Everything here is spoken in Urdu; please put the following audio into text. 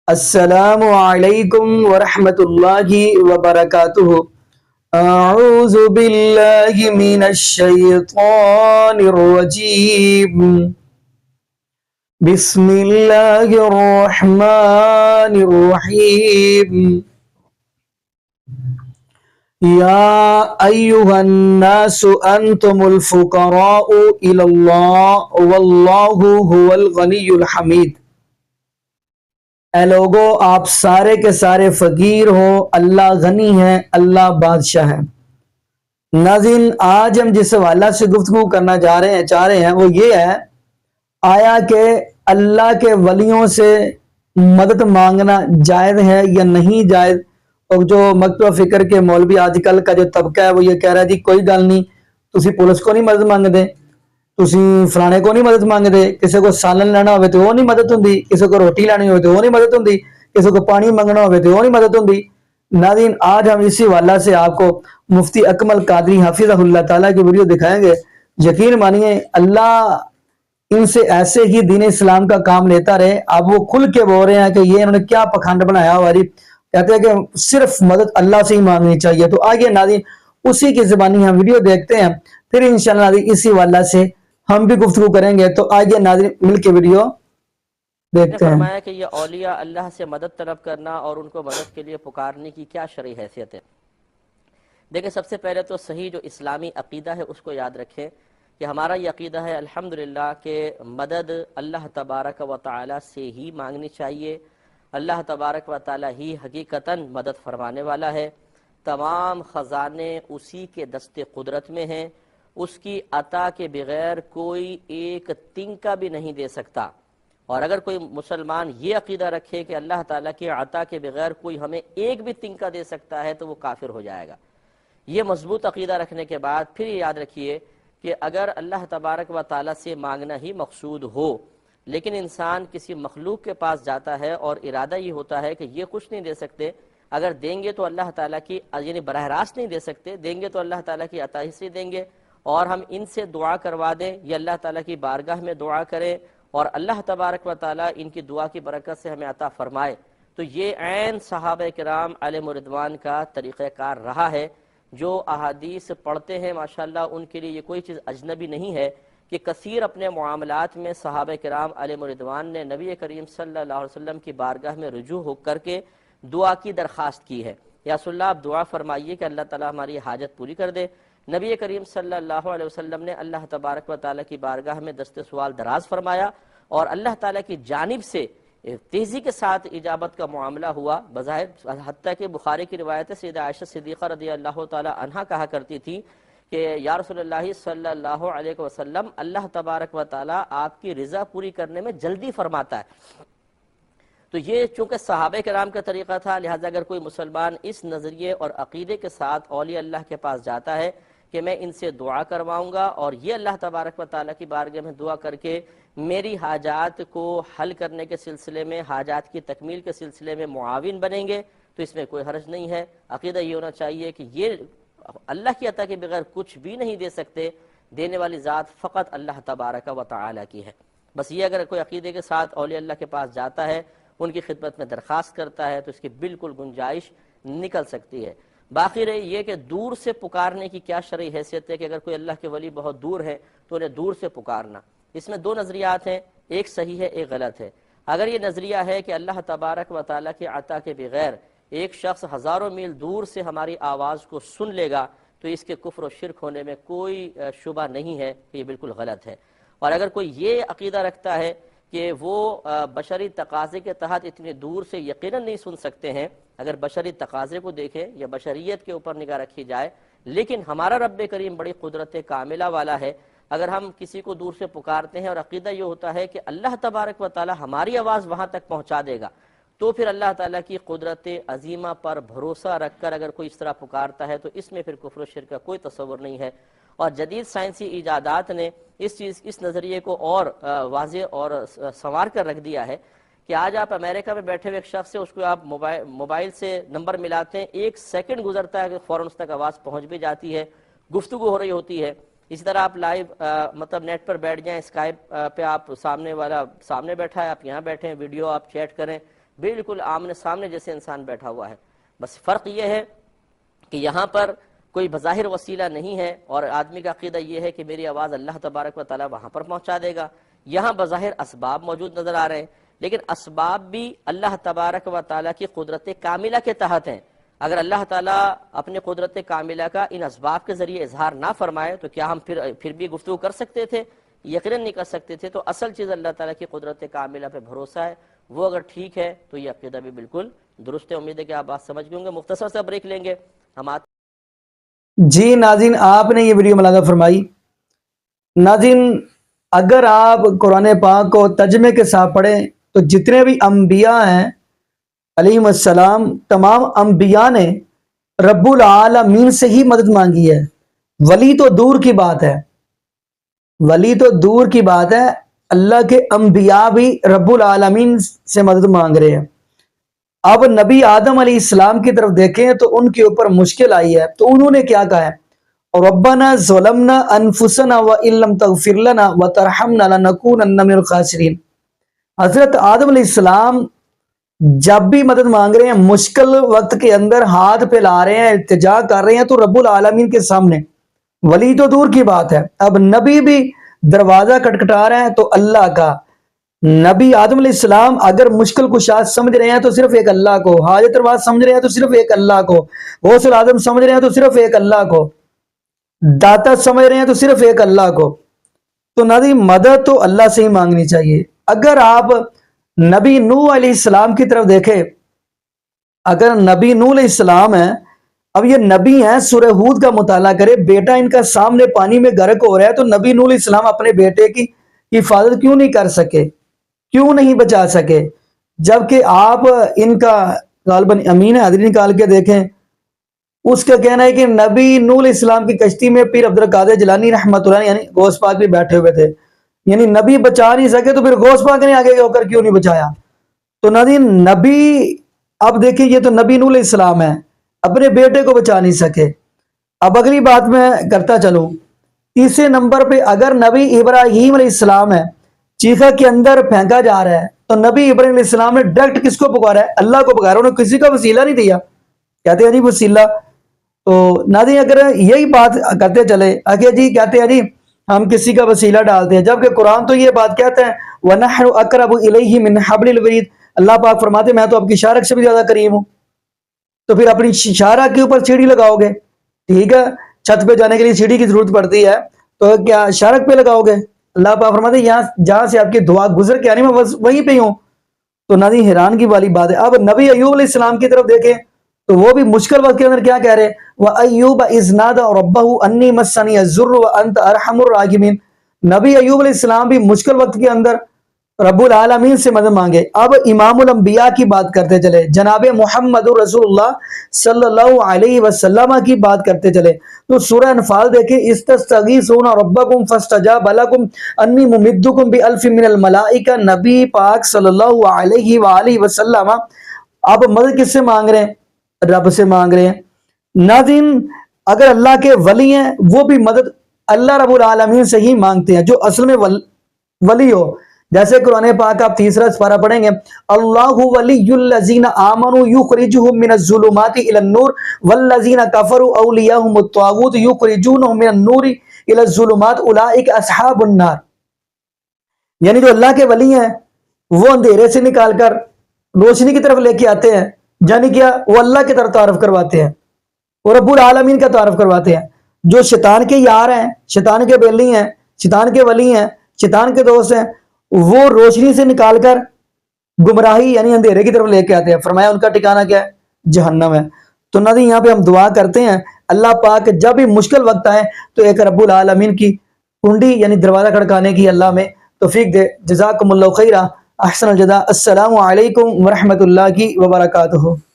السلام علیکم ورحمۃ اللہ وبرکاتہ۔ اعوذ باللہ من الشیطان الرجیم، بسم اللہ الرحمن الرحیم۔ یا ایہا الناس انتم الفقراء الی اللہ واللہ هو الغنی الحمید۔ اے لوگو، آپ سارے کے سارے فقیر ہو، اللہ غنی ہے، اللہ بادشاہ ہے۔ ناظرین، آج ہم جس حوالہ سے گفتگو کرنا چاہ رہے ہیں وہ یہ ہے، آیا کہ اللہ کے ولیوں سے مدد مانگنا جائز ہے یا نہیں جائز؟ اور جو مکتب فکر کے مولوی آج کل کا جو طبقہ ہے وہ یہ کہہ رہا ہے جی کوئی گل نہیں، تسی پولیس کو نہیں مدد مانگ دے، تسی فلانے کو نہیں مدد مانگ دے، کسی کو سالن لینا ہوئے تو وہ نہیں مدد ہوندی، کسی کو روٹی لانی ہوئے تو وہ نہیں مدد ہوندی، کسی کو پانی منگنا ہوئے تو وہ نہیں مدد ہوندی۔ ناظرین، آج ہم اسی حوالہ سے آپ کو مفتی اکمل قادری حافظہ اللہ تعالیٰ کی ویڈیو دکھائیں گے۔ یقین مانیے اللہ ان سے ایسے ہی دین اسلام کا کام لیتا رہے۔ اب وہ کھل کے بول رہے ہیں کہ یہ انہوں نے کیا پکھنڈ بنایا ہوا جی، کہتے ہیں کہ صرف مدد اللہ سے ہی مانگنی چاہیے۔ تو آگے ناظرین اسی کی زبانی ہم ویڈیو دیکھتے ہیں، پھر انشاءاللہ ناظرین اسی حوالہ سے ہم بھی گفتگو کریں گے۔ تو آئیے ناظرین مل کے ویڈیو نے دیکھتے ہیں۔ فرمایا کہ یہ اولیاء اللہ سے مدد طلب کرنا اور ان کو مدد کے لیے پکارنے کی کیا شرعی حیثیت ہے؟ دیکھیں، سب سے پہلے تو صحیح جو اسلامی عقیدہ ہے اس کو یاد رکھیں کہ ہمارا یہ عقیدہ ہے الحمدللہ کہ مدد اللہ تبارک و تعالی سے ہی مانگنی چاہیے۔ اللہ تبارک و تعالی ہی حقیقتاً مدد فرمانے والا ہے، تمام خزانے اسی کے دست قدرت میں ہیں، اس کی عطا کے بغیر کوئی ایک تنکا بھی نہیں دے سکتا۔ اور اگر کوئی مسلمان یہ عقیدہ رکھے کہ اللہ تعالیٰ کی عطا کے بغیر کوئی ہمیں ایک بھی تنکا دے سکتا ہے تو وہ کافر ہو جائے گا۔ یہ مضبوط عقیدہ رکھنے کے بعد پھر یہ یاد رکھیے کہ اگر اللہ تبارک و تعالیٰ سے مانگنا ہی مقصود ہو، لیکن انسان کسی مخلوق کے پاس جاتا ہے اور ارادہ یہ ہوتا ہے کہ یہ کچھ نہیں دے سکتے، اگر دیں گے تو اللہ تعالیٰ کی، یعنی براہ راست نہیں دے سکتے، دیں گے تو اللہ تعالیٰ کی عطا ہی سے دیں گے، اور ہم ان سے دعا کروا دیں یا اللہ تعالیٰ کی بارگاہ میں دعا کریں اور اللہ تبارک و تعالیٰ ان کی دعا کی برکت سے ہمیں عطا فرمائے، تو یہ عین صحابہ کرام علیہم رضوان کا طریقہ کار رہا ہے۔ جو احادیث پڑھتے ہیں ماشاءاللہ ان کے لیے یہ کوئی چیز اجنبی نہیں ہے کہ کثیر اپنے معاملات میں صحابہ کرام علیہم رضوان نے نبی کریم صلی اللہ علیہ وسلم کی بارگاہ میں رجوع ہو کر کے دعا کی درخواست کی ہے، یا رسول اللہ آپ دعا فرمائیے کہ اللہ تعالیٰ ہماری حاجت پوری کر دے۔ نبی کریم صلی اللہ علیہ وسلم نے اللہ تبارک و تعالیٰ کی بارگاہ میں دست سوال دراز فرمایا اور اللہ تعالیٰ کی جانب سے تیزی کے ساتھ اجابت کا معاملہ ہوا بظاہر، حتیٰ کہ بخاری کی روایت ہے سیدہ عائشہ صدیقہ رضی اللہ تعالی عنہا کہا کرتی تھی کہ یا رسول اللہ صلی اللہ علیہ وسلم، اللہ تبارک و تعالیٰ آپ کی رضا پوری کرنے میں جلدی فرماتا ہے۔ تو یہ چونکہ صحابہ کرام کا طریقہ تھا، لہٰذا اگر کوئی مسلمان اس نظریے اور عقیدے کے ساتھ اولیاء اللہ کے پاس جاتا ہے کہ میں ان سے دعا کرواؤں گا اور یہ اللہ تبارک و تعالیٰ کی بارگاہ میں دعا کر کے میری حاجات کو حل کرنے کے سلسلے میں، حاجات کی تکمیل کے سلسلے میں معاون بنیں گے، تو اس میں کوئی حرج نہیں ہے۔ عقیدہ یہ ہونا چاہیے کہ یہ اللہ کی عطا کے بغیر کچھ بھی نہیں دے سکتے، دینے والی ذات فقط اللہ تبارک و تعالیٰ کی ہے۔ بس یہ اگر کوئی عقیدے کے ساتھ اولیاء اللہ کے پاس جاتا ہے، ان کی خدمت میں درخواست کرتا ہے، تو اس کی بالکل گنجائش نکل سکتی ہے۔ باقی رہی یہ کہ دور سے پکارنے کی کیا شرعی حیثیت ہے کہ اگر کوئی اللہ کے ولی بہت دور ہے تو انہیں دور سے پکارنا، اس میں دو نظریات ہیں، ایک صحیح ہے ایک غلط ہے۔ اگر یہ نظریہ ہے کہ اللہ تبارک و تعالیٰ کی عطا کے بغیر ایک شخص ہزاروں میل دور سے ہماری آواز کو سن لے گا تو اس کے کفر و شرک ہونے میں کوئی شبہ نہیں ہے کہ یہ بالکل غلط ہے۔ اور اگر کوئی یہ عقیدہ رکھتا ہے کہ وہ بشری تقاضے کے تحت اتنی دور سے یقیناً نہیں سن سکتے ہیں، اگر بشری تقاضے کو دیکھیں یا بشریت کے اوپر نگاہ رکھی جائے، لیکن ہمارا رب کریم بڑی قدرت کاملہ والا ہے، اگر ہم کسی کو دور سے پکارتے ہیں اور عقیدہ یہ ہوتا ہے کہ اللہ تبارک و تعالی ہماری آواز وہاں تک پہنچا دے گا، تو پھر اللہ تعالیٰ کی قدرت عظیمہ پر بھروسہ رکھ کر اگر کوئی اس طرح پکارتا ہے تو اس میں پھر کفر و شرک کا کوئی تصور نہیں ہے۔ اور جدید سائنسی ایجادات نے اس نظریے کو اور واضح اور سنوار کر رکھ دیا ہے کہ آج آپ امریکہ میں بیٹھے ہوئے ایک شخص سے اس کو آپ موبائل سے نمبر ملاتے ہیں، ایک سیکنڈ گزرتا ہے کہ فوراً اس تک آواز پہنچ بھی جاتی ہے، گفتگو ہو رہی ہوتی ہے۔ اسی طرح آپ لائیو مطلب نیٹ پر بیٹھ جائیں، اسکائپ پہ آپ سامنے بیٹھا ہے، آپ یہاں بیٹھے ہیں، ویڈیو آپ چیٹ کریں، بالکل آمنے سامنے جیسے انسان بیٹھا ہوا ہے. بس فرق یہ ہے کہ یہاں پر کوئی بظاہر وسیلہ نہیں ہے اور آدمی کا عقیدہ یہ ہے کہ میری آواز اللہ تبارک و تعالیٰ وہاں پر پہنچا دے گا. یہاں بظاہر اسباب موجود نظر آ رہے ہیں لیکن اسباب بھی اللہ تبارک و تعالیٰ کی قدرت کاملہ کے تحت ہیں. اگر اللہ تعالیٰ اپنے قدرت کاملہ کا ان اسباب کے ذریعے اظہار نہ فرمائے تو کیا ہم پھر بھی گفتگو کر سکتے تھے؟ یقیناً نہیں کر سکتے تھے. تو اصل چیز اللہ تعالیٰ کی قدرت کاملہ پہ بھروسہ ہے، وہ اگر ٹھیک ہے تو یہ عقیدہ بھی بالکل درست ہے. امید ہے کہ آپ بات سمجھ گئے ہوں گے. مختصر سا بریک لیں گے ہم آتے. جی ناظرین، آپ نے یہ ویڈیو ملاحظہ فرمائی. ناظرین، اگر آپ قرآن پاک کو ترجمے کے ساتھ پڑھیں تو جتنے بھی انبیاء ہیں علیہم السلام، تمام انبیاء نے رب العالمین سے ہی مدد مانگی ہے. ولی تو دور کی بات ہے، ولی تو دور کی بات ہے، اللہ کے انبیاء بھی رب العالمین سے مدد مانگ رہے ہیں. اب نبی آدم علیہ السلام کی طرف دیکھیں تو ان کے اوپر مشکل آئی ہے تو انہوں نے کیا کہا ہے؟ ربنا ظلمنا انفسنا وان لم تغفر لنا وترحمنا لنکونن من الخاسرین. حضرت آدم علیہ السلام جب بھی مدد مانگ رہے ہیں، مشکل وقت کے اندر ہاتھ پہ لا رہے ہیں، التجا کر رہے ہیں تو رب العالمین کے سامنے، ولی تو دور کی بات ہے، اب نبی بھی دروازہ کٹکھٹا رہے ہیں تو اللہ کا. نبی آدم علیہ السلام اگر مشکل کشا سمجھ رہے ہیں تو صرف ایک اللہ کو، حاجت روا سمجھ رہے ہیں تو صرف ایک اللہ کو، غوث العظم سمجھ رہے ہیں تو صرف ایک اللہ کو، داتا سمجھ رہے ہیں تو صرف ایک اللہ کو. تو نبی مدد تو اللہ سے ہی مانگنی چاہیے. اگر آپ نبی نوح علیہ السلام کی طرف دیکھیں، اگر نبی نوح علیہ السلام ہیں، اب یہ نبی ہیں، سورہ ہود کا مطالعہ کرے، بیٹا ان کا سامنے پانی میں غرق ہو رہا ہے تو نبی نوح علیہ السلام اپنے بیٹے کی حفاظت کیوں نہیں کر سکے، کیوں نہیں بچا سکے؟ جبکہ آپ ان کا غالباً امین حاضری نکال کے دیکھیں، اس کا کہنا ہے کہ نبی نوح علیہ السلام کی کشتی میں پیر عبد القادر جیلانی رحمۃ اللہ یعنی غوث پاک بھی بیٹھے ہوئے تھے. یعنی نبی بچا نہیں سکے تو پھر غوث پاک نے آگے ہو کر کیوں نہیں بچایا؟ تو نبی اب دیکھیں، یہ تو نبی نوح علیہ السلام ہے، اپنے بیٹے کو بچا نہیں سکے. اب اگلی بات میں کرتا چلوں، تیسرے نمبر پہ اگر نبی ابراہیم علیہ السلام ہے، چیخا کے اندر پھینکا جا رہا ہے تو نبی ابراہیم علیہ السلام نے ڈائریکٹ کس کو پکارا ہے؟ اللہ کو پکارا. انہوں نے کسی کا وسیلہ نہیں دیا. کہتے ہیں جی وسیلہ. تو ناظرین اگر یہی بات کرتے چلے آگے، جی کہتے ہیں جی ہم کسی کا وسیلہ ڈالتے ہیں، جبکہ قرآن تو یہ بات کہتا ہے وَنَحْنُ أَقْرَبُ إِلَيْهِ مِنْ حَبْلِ الْوَرِيدِ. اللہ پاک فرماتے میں تو آپ کی شارک سے بھی زیادہ قریب ہوں. تو پھر اپنی شارک کے اوپر سیڑھی لگاؤ گے، ٹھیک ہے، چھت پہ جانے کے لیے سیڑھی کی ضرورت پڑتی ہے تو کیا شارک پہ لگاؤ گے؟ اللہ پاک فرماتے یہاں جہاں سے آپ کی دعا گزر کے آنی میں وہیں پہ ہوں. تو ناظرین حیران کی والی بات ہے. اب نبی ایوب علیہ السلام کی طرف دیکھیں تو وہ بھی مشکل وقت کے اندر کیا کہہ رہے ہیں؟ وَأَيُّوبَ إِذْ نَادَى رَبَّهُ أَنِّي مَسَّنِيَ الضُّرُّ وَأَنْتَ أَرْحَمُ الرَّاحِمِينَ. نبی ایوب علیہ السلام بھی مشکل وقت کے اندر رب العالمین سے مدد مانگے. اب امام الانبیاء کی بات کرتے چلے، جناب محمد رسول اللہ صلی اللہ علیہ وسلم کی بات کرتے چلے تو سورہ انفال دیکھیں، استستغیثون ربکم فاستجاب لکم انی ممدکم بألف من الملائکہ. نبی پاک صلی اللہ علیہ وآلہ وسلم اب مدد کس سے مانگ رہے ہیں؟ رب سے مانگ رہے ہیں. ناظرین اگر اللہ کے ولی ہیں وہ بھی مدد اللہ رب العالمین سے ہی مانگتے ہیں، جو اصل میں ولی ہو. جیسے قرآن پاک آپ تیسرا سپارہ پڑھیں گے، اللہ ولی الذین آمنوا یخرجہم من الظلمات الی النور والذین کفروا اولیاءہم الطاغوت یخرجونہم من النور الی الظلمات اولئک اصحاب النار. یعنی جو اللہ کے ولی ہیں وہ اندھیرے سے نکال کر روشنی کی طرف لے کے آتے ہیں، یعنی کیا وہ اللہ کی طرف تعارف کرواتے ہیں، وہ رب العالمین کا تعارف کرواتے ہیں. جو شیطان کے یار ہیں، شیطان کے بیلی ہیں، شیطان کے ولی ہیں، شیطان کے دوست ہیں، وہ روشنی سے نکال کر گمراہی یعنی اندھیرے کی طرف لے کے آتے ہیں. فرمایا ان کا ٹھکانہ کیا ہے؟ جہنم ہے. تو ناظرین یہاں پہ ہم دعا کرتے ہیں اللہ پاک جب بھی مشکل وقت آئے تو ایک رب العالمین کی کنڈی یعنی دروازہ کھڑکانے کی اللہ میں توفیق دے. جزاکم اللہ خیرہ، احسن الجزاء. السلام علیکم ورحمۃ اللہ وبرکاتہ.